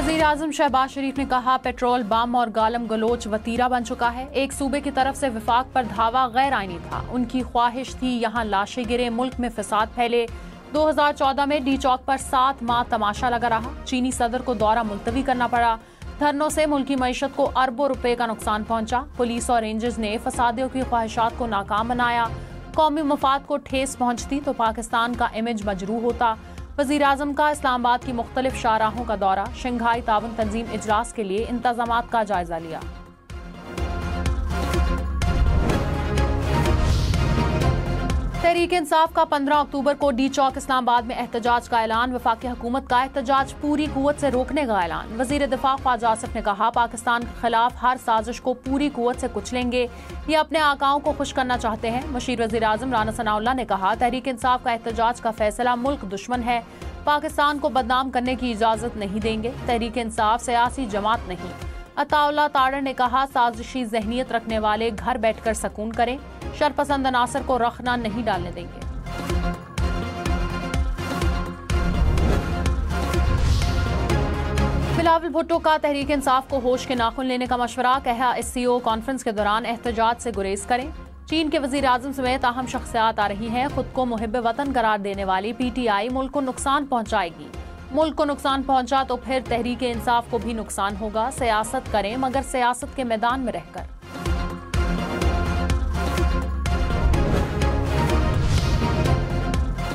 वज़ीर-ए-आज़म शहबाज शरीफ ने कहा पेट्रोल बम और गालम गलोच वतीरा बन चुका है। एक सूबे की तरफ से विफाक पर धावा गैर आईनी था। उनकी ख्वाहिश थी यहाँ लाशें गिरे, मुल्क में फसाद फैले। 2014 में डी चौक पर 7 माह तमाशा लगा रहा। चीनी सदर को दौरा मुलतवी करना पड़ा। धरनों से मुल्की मईशत को अरबों रुपए का नुकसान पहुंचा। पुलिस और रेंजर्स ने फसादियों की ख्वाहिशात को नाकाम बनाया। कौमी मफाद को ठेस पहुंचती तो पाकिस्तान का इमेज मजरूह होता। वज़ीर-ए-आज़म का इस्लामाबाद की मुख्तलिफ शाहराहों का दौरा। शंघाई ताउन तंजीम इजलास के लिए इंतजामात का जायजा लिया। तहरीक इंसाफ का 15 अक्टूबर को डी चौक इस्लामाबाद में एहतजाज का ऐलान। वफाकी हुकूमत का एहतजाज पूरी कुव्वत से रोकने का ऐलान। वज़ीर दिफा ख्वाजा आसिफ ने कहा पाकिस्तान के खिलाफ हर साजिश को पूरी कुव्वत से कुचलेंगे। ये अपने आकाओं को खुश करना चाहते हैं। मशीर वज़ीर-ए-आज़म राना सनाउल्लाह ने कहा तहरीक इंसाफ का एहतजाज का फैसला मुल्क दुश्मन है। पाकिस्तान को बदनाम करने की इजाजत नहीं देंगे। तहरीक इंसाफ सियासी जमात नहीं। अताउल्लाह ताड़र ने कहा साजिशी जहनियत रखने वाले घर बैठकर सकून करें। शरपसंद अनासर को रखना नहीं डालने देंगे। बिलावल भुट्टो का तहरीक इंसाफ को होश के नाखून लेने का मशवरा। कहा SCO कॉन्फ्रेंस के दौरान एहतजाज से गुरेज करें। चीन के वज़ीर-ए-आज़म समेत अहम शख्सियात आ रही हैं। खुद को मुहिब वतन करार देने वाली PTI मुल्क को नुकसान पहुंचाएगी। मुल्क को नुकसान पहुंचा तो फिर तहरीक इंसाफ को भी नुकसान होगा। सियासत करें मगर सियासत के मैदान में रहकर।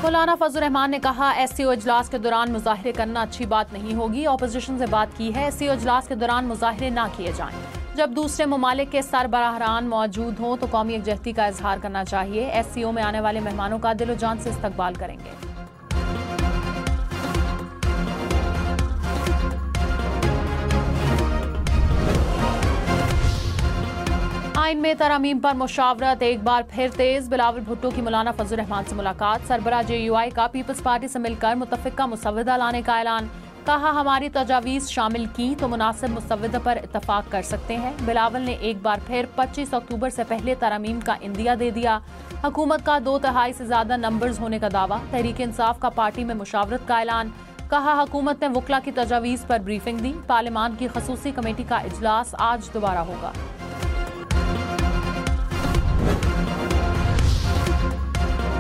मौलाना फजल रहमान ने कहा SCO इजलास के दौरान मुजाहिरे करना अच्छी बात नहीं होगी। ऑपोजिशन से बात की है SCO इजलास के दौरान मुजाहिरे ना किए जाएं। जब दूसरे ममालिक के सरबराहरान मौजूद हों तो कौमी यकजहती का इजहार करना चाहिए। SCO में आने वाले मेहमानों का दिलो जान से इस्तकबाल करेंगे। आइन में तरमीम पर मुशावरत एक बार फिर तेज। बिलावल भुट्टो की मौलाना फजल रहमान से मुलाकात। सरबराह JUI का पीपल्स पार्टी से मिलकर मुतफ़िका मुसव्वदा लाने का ऐलान। कहा हमारी तजावीज़ शामिल की तो मुनासिब मुसव्वदा पर इत्तफाक कर सकते हैं। बिलावल ने एक बार फिर 25 अक्टूबर से पहले तरमीम का इंदिया दे दिया। हुकूमत का 2/3 से ज्यादा नंबर्स होने का दावा। तहरीक इंसाफ का पार्टी में मुशावरत का ऐलान। कहा हुकूमत ने वकला की तजावीज़ पर ब्रीफिंग दी। पार्लियामान की खसूसी कमेटी का इजलास आज दोबारा होगा।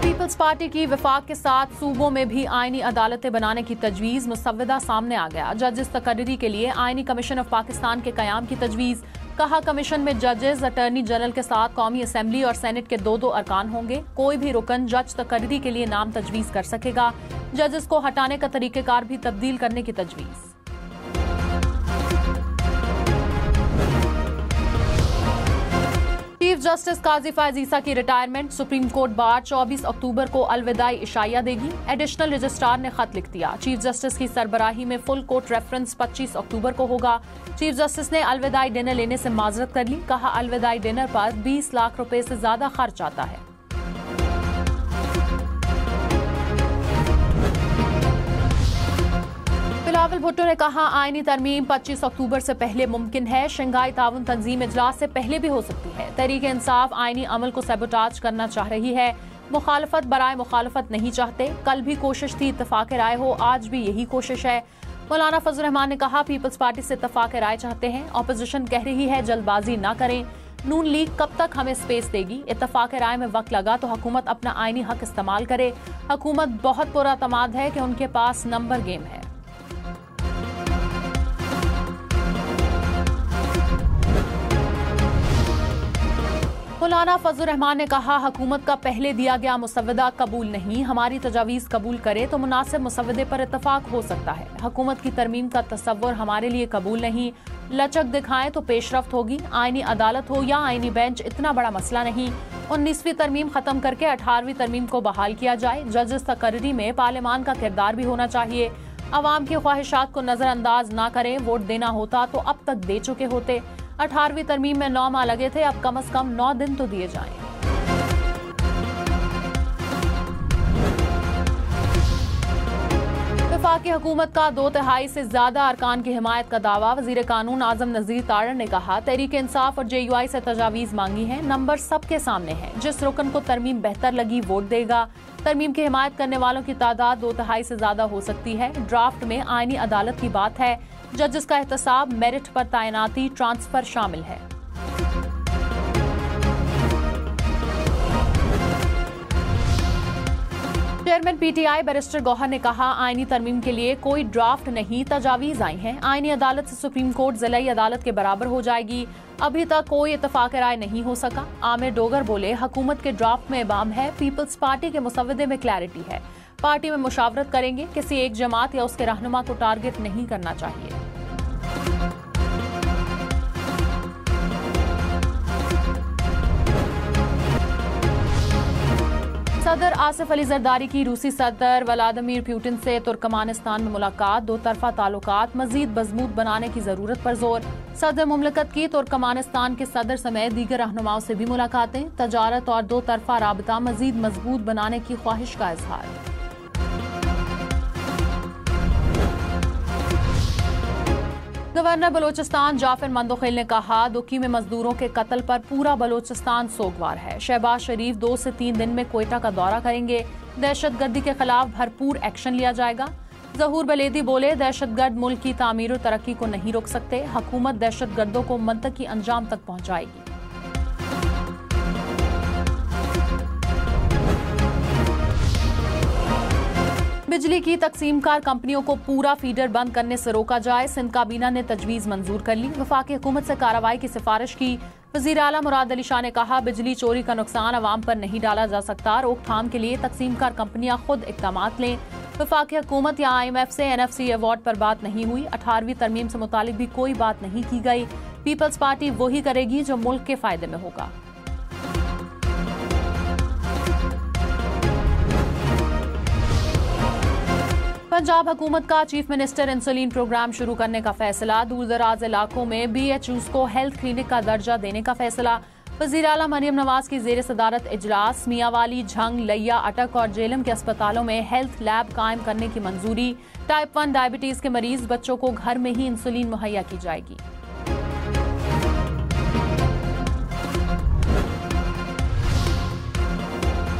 पीपल्स पार्टी की विफाक के साथ सूबों में भी आईनी अदालतें बनाने की तजवीज़। मुसव्वदा सामने आ गया। जजेस तकर्री के लिए आईनी कमीशन ऑफ पाकिस्तान के कयाम की तजवीज़। कहा कमीशन में जजेस अटर्नी जनरल के साथ कौमी असम्बली और सेनेट के 2 अरकान होंगे। कोई भी रुकन जज तकर्री के लिए नाम तजवीज़ कर सकेगा। जजेस को हटाने का तरीक़ेकार भी तब्दील करने की तजवीज़। चीफ जस्टिस काजी फायज ईसा की रिटायरमेंट। सुप्रीम कोर्ट बार 24 अक्टूबर को अलविदाई इशाया देगी। एडिशनल रजिस्ट्रार ने खत लिख दिया। चीफ जस्टिस की सरबराही में फुल कोर्ट रेफरेंस 25 अक्टूबर को होगा। चीफ जस्टिस ने अलविदाई डिनर लेने से माजरत कर ली। कहा अलविदाई डिनर पर 20 लाख रुपए से ज्यादा खर्च आता है। बिलावल भुट्टो ने कहा आईनी तरमीम 25 अक्टूबर से पहले मुमकिन है। शंघाई ताउन तंजीम इजलास से पहले भी हो सकती है। तहरीक इंसाफ आईनी अमल को सैबोटाज करना चाह रही है। मुखालफत बराए मुखालफत नहीं चाहते। कल भी कोशिश थी इत्तफाक राय हो, आज भी यही कोशिश है। मौलाना फजल रहमान ने कहा पीपल्स पार्टी से इत्तफाक राय चाहते हैं। ऑपोजिशन कह रही है जल्दबाजी ना करें। नून लीग कब तक हमें स्पेस देगी। इत्तफाक राय में वक्त लगा तो हुकूमत अपना आईनी हक इस्तेमाल करे। हुकूमत बहुत पुरअतमाद है कि उनके पास नंबर गेम है। मौलाना फजल रहमान ने कहा हुकूमत का पहले दिया गया मुसव्वदा कबूल नहीं। हमारी तजावीज़ कबूल करे तो मुनासिब मुसव्वदे पर इत्तफाक हो सकता है। हुकूमत की तरमीम का तसव्वुर हमारे लिए कबूल नहीं। लचक दिखाएं तो पेशरफ्त होगी। आईनी अदालत हो या आईनी बेंच इतना बड़ा मसला नहीं। 19वीं तरमीम खत्म करके 18वीं तरमीम को बहाल किया जाए। जजेस तकर्री में पार्लियामान का किरदार भी होना चाहिए। अवाम की ख्वाहिशात को नजरअंदाज ना करें। वोट देना होता तो अब तक दे चुके होते। 18वीं तरमीम में 9 माह लगे थे, अब कम से कम 9 दिन तो दिए जाएं। वफाकी हुकूमत का 2/3 से ज्यादा अरकान की हिमायत का दावा। वजीर कानून आजम नजीर तारड़ ने कहा, तहरीक इंसाफ और JUI से तजावीज मांगी है। नंबर सबके सामने है। जिस रुकन को तरमीम बेहतर लगी वोट देगा। तरमीम की हिमायत करने वालों की तादाद 2/3 से ज्यादा हो सकती है। ड्राफ्ट में आईनी अदालत की बात है। जजेस का एहतसाब, मेरिट पर तैनाती, ट्रांसफर शामिल है। चेयरमैन PTI बैरिस्टर गौहर ने कहा, आईनी तरमीम के लिए कोई ड्राफ्ट नहीं, तजावीज आई हैं। आईनी अदालत से सुप्रीम कोर्ट जिलाई अदालत के बराबर हो जाएगी। अभी तक कोई इत्तफाक राय नहीं हो सका। आमिर डोगर बोले, हुकूमत के ड्राफ्ट में इबाम है। पीपल्स पार्टी के मुसव्वदे में क्लैरिटी है। पार्टी में मुशावरत करेंगे। किसी एक जमात या उसके रहनुमा को टारगेट नहीं करना चाहिए। सदर आसिफ अली जरदारी की रूसी सदर व्लादिमीर पुतिन से तुर्कमानिस्तान में मुलाकात। 2 तरफा ताल्लुकात मजीद मजबूत बनाने की जरूरत पर जोर। सदर मुमलकत की तुर्कमानिस्तान के सदर समेत दीगर रहनुमाओं से भी मुलाकातें। तजारत और 2 तरफा राबता मजीद मजबूत बनाने की ख्वाहिश का इजहार। गवर्नर बलोचिस्तान जाफर मंदोखिल ने कहा, दुखी में मजदूरों के कत्ल पर पूरा बलोचिस्तान सोगवार है। शहबाज शरीफ 2 से 3 दिन में कोयटा का दौरा करेंगे। दहशतगर्दी के खिलाफ भरपूर एक्शन लिया जाएगा। जहूर बलेदी बोले, दहशतगर्द मुल्क की तामीर और तरक्की को नहीं रोक सकते। हुकूमत दहशतगर्दों को मंतकी अंजाम तक पहुंचाएगी। बिजली की तकसीमकार कंपनियों को पूरा फीडर बंद करने से रोका जाए। सिंध काबीना ने तजवीज मंजूर कर ली। वफाकी हुकूमत से कार्रवाई की सिफारिश की। वजीर आला मुराद अली शाह ने कहा, बिजली चोरी का नुकसान अवाम पर नहीं डाला जा सकता। रोकथाम के लिए तकसीमकार कंपनियां खुद इकदामात लें। वफाकी हुकूमत या IMF से NFC अवार्ड पर बात नहीं हुई। 18वीं तरमीम से मुतालिक भी कोई बात नहीं की गई। पीपल्स पार्टी वही करेगी जो मुल्क के फायदे में होगा। पंजाब हुकूमत का चीफ मिनिस्टर इंसुलिन प्रोग्राम शुरू करने का फैसला। दूरदराज इलाकों में BHUs को हेल्थ क्लिनिक का दर्जा देने का फैसला। वजीर आला मरियम नवाज की जेर सदारत इजलास। मियांवाली, झंग, लैया, अटक और जेलम के अस्पतालों में हेल्थ लैब कायम करने की मंजूरी। टाइप 1 डायबिटीज के मरीज बच्चों को घर में ही इंसुलिन मुहैया की जाएगी।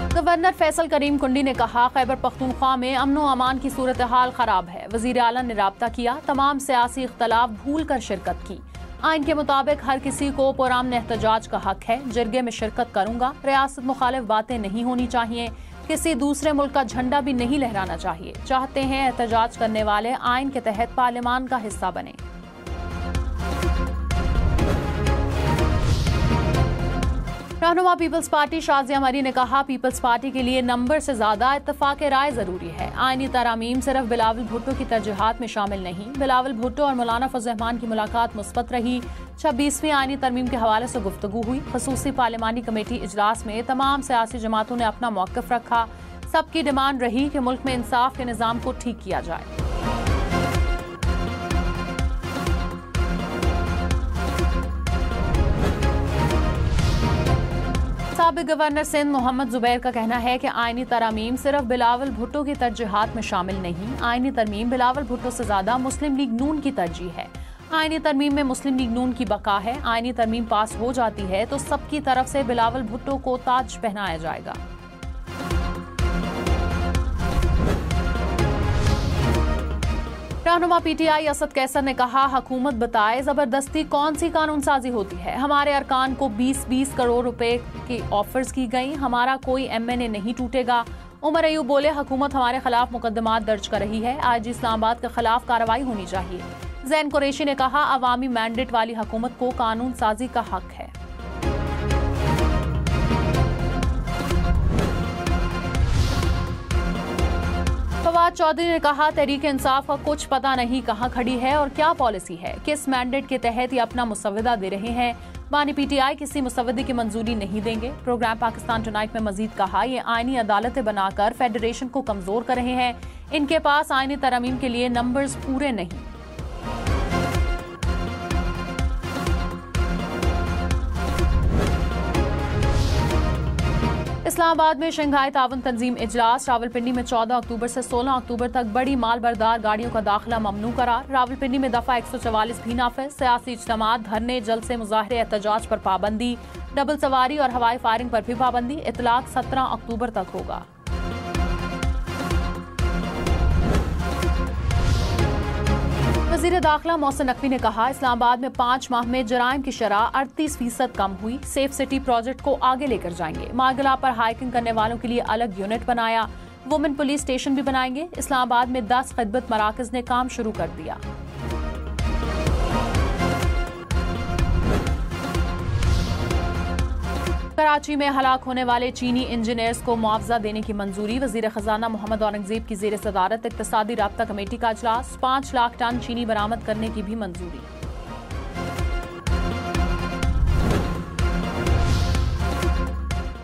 गवर्नर फैसल करीम कुंडी ने कहा, खैबर पख्तूनख्वा में अमन व अमान की सूरत हाल खराब है। वजीर आला ने राब्ता किया। तमाम सियासी इख्तलाफ भूल कर शिरकत की। आइन के मुताबिक हर किसी को पुरअमन एहतजाज का हक है। जरगे में शिरकत करूंगा। रियासत मुखालिफ बातें नहीं होनी चाहिए। किसी दूसरे मुल्क का झंडा भी नहीं लहराना चाहिए। चाहते हैं एहतजाज करने वाले आइन के तहत पार्लियामान का हिस्सा बने। रहनुमा पीपल्स पार्टी शाजिया मरी ने कहा, पीपल्स पार्टी के लिए नंबर से ज्यादा इत्तफाक राय जरूरी है। आईनी तरामीम सिर्फ बिलावल भुट्टो की तरजीहात में शामिल नहीं। बिलावल भुट्टो और मौलाना फजल रहमान की मुलाकात मुस्बत रही। 26वीं आईनी तरमीम के हवाले से गुफ्तगू हुई। खसूसी पार्लियामानी कमेटी इजलास में तमाम सियासी जमातों ने अपना मौक़िफ़ रखा। सबकी डिमांड रही कि मुल्क में इंसाफ के निज़ाम को ठीक किया जाए। साबिक गवर्नर सिंध मोहम्मद जुबैर का कहना है कि आईनी तरामीम सिर्फ बिलावल भुट्टो की तरजीहात में शामिल नहीं। आईनी तरमीम बिलावल भुट्टो से ज्यादा मुस्लिम लीग नून की तरजीह है। आईनी तरमीम में मुस्लिम लीग नून की बका है। आईनी तरमीम पास हो जाती है तो सबकी तरफ से बिलावल भुट्टो को ताज पहनाया जाएगा। रहनुमा PTI असद कैसर ने कहा, हुकूमत बताए जबरदस्ती कौन सी कानून साजी होती है। हमारे अरकान को 20-20 करोड़ रुपए की ऑफर्स की गई। हमारा कोई MNA नहीं टूटेगा। उमर अयूब बोले, हुकूमत हमारे खिलाफ मुकदमात दर्ज कर रही है। आज इस्लामाबाद के खिलाफ कार्रवाई होनी चाहिए। जैन कुरैशी ने कहा, अवामी मैंडेट वाली हुकूमत को कानून साजी का हक है। फवाद चौधरी ने कहा, तहरीक इंसाफ का कुछ पता नहीं कहां खड़ी है और क्या पॉलिसी है। किस मैंडेट के तहत ये अपना मुसव्वदा दे रहे हैं। बानी PTI किसी मुसव्वदे की मंजूरी नहीं देंगे। प्रोग्राम पाकिस्तान टुनाइट में मजीद कहा, ये आईनी अदालतें बनाकर फेडरेशन को कमजोर कर रहे हैं। इनके पास आईनी तरमीम के लिए नंबर्स पूरे नहीं। इस्लामाबाद में शंघाई ताउन तंजीम इजलास। रावलपिंडी में 14 अक्टूबर से 16 अक्टूबर तक बड़ी माल बरदार गाड़ियों का दाखिला ममनू करार। रावलपिंडी में दफा 144 भी नाफिज। सियासी इज्तिमात, धरने, जलसे, मुजाहरे, एहतजाज पर पाबंदी। डबल सवारी और हवाई फायरिंग पर भी पाबंदी। इतलाक 17 अक्टूबर तक होगा। वज़ीर दाखिला मोहसिन नकवी ने कहा, इस्लामाबाद में 5 माह में जराइम की शरह 38% कम हुई। सेफ सिटी प्रोजेक्ट को आगे लेकर जाएंगे। मारगला पर हाइकिंग करने वालों के लिए अलग यूनिट बनाया। वुमेन पुलिस स्टेशन भी बनाएंगे। इस्लामाबाद में 10 खिदमत मराकज ने काम शुरू कर दिया। कराची में हलाक होने वाले चीनी इंजीनियर्स को मुआवजा देने की मंजूरी। वजीर खजाना मोहम्मद औरंगजेब की जेर सदारत इक्तिसादी राब्ता कमेटी का इजलास। 5 लाख टन चीनी बरामद करने की भी मंजूरी।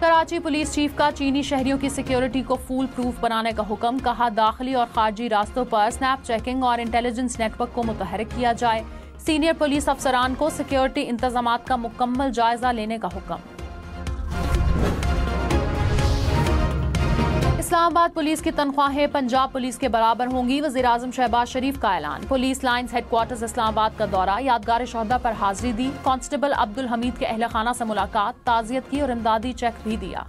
कराची पुलिस चीफ का चीनी शहरियों की सिक्योरिटी को फूल प्रूफ बनाने का हुक्म। कहा, दाखिली और खारजी रास्तों पर स्नैप चेकिंग और इंटेलिजेंस नेटवर्क को मुतहरिक किया जाए। सीनियर पुलिस अफसरान को सिक्योरिटी इंतजामात का मुकम्मल जायजा लेने का हुक्म। इस्लामाबाद पुलिस की तनख्वाहें पंजाब पुलिस के बराबर होंगी। वज़ीर आज़म शहबाज शरीफ का ऐलान। पुलिस लाइन्स हेडक्वार्टर्स इस्लामाबाद का दौरा। यादगार शोहदा पर हाजिरी दी। कांस्टेबल अब्दुल हमीद के अहल खाना से मुलाकात। ताज़ियत की और इमदादी चेक भी दिया।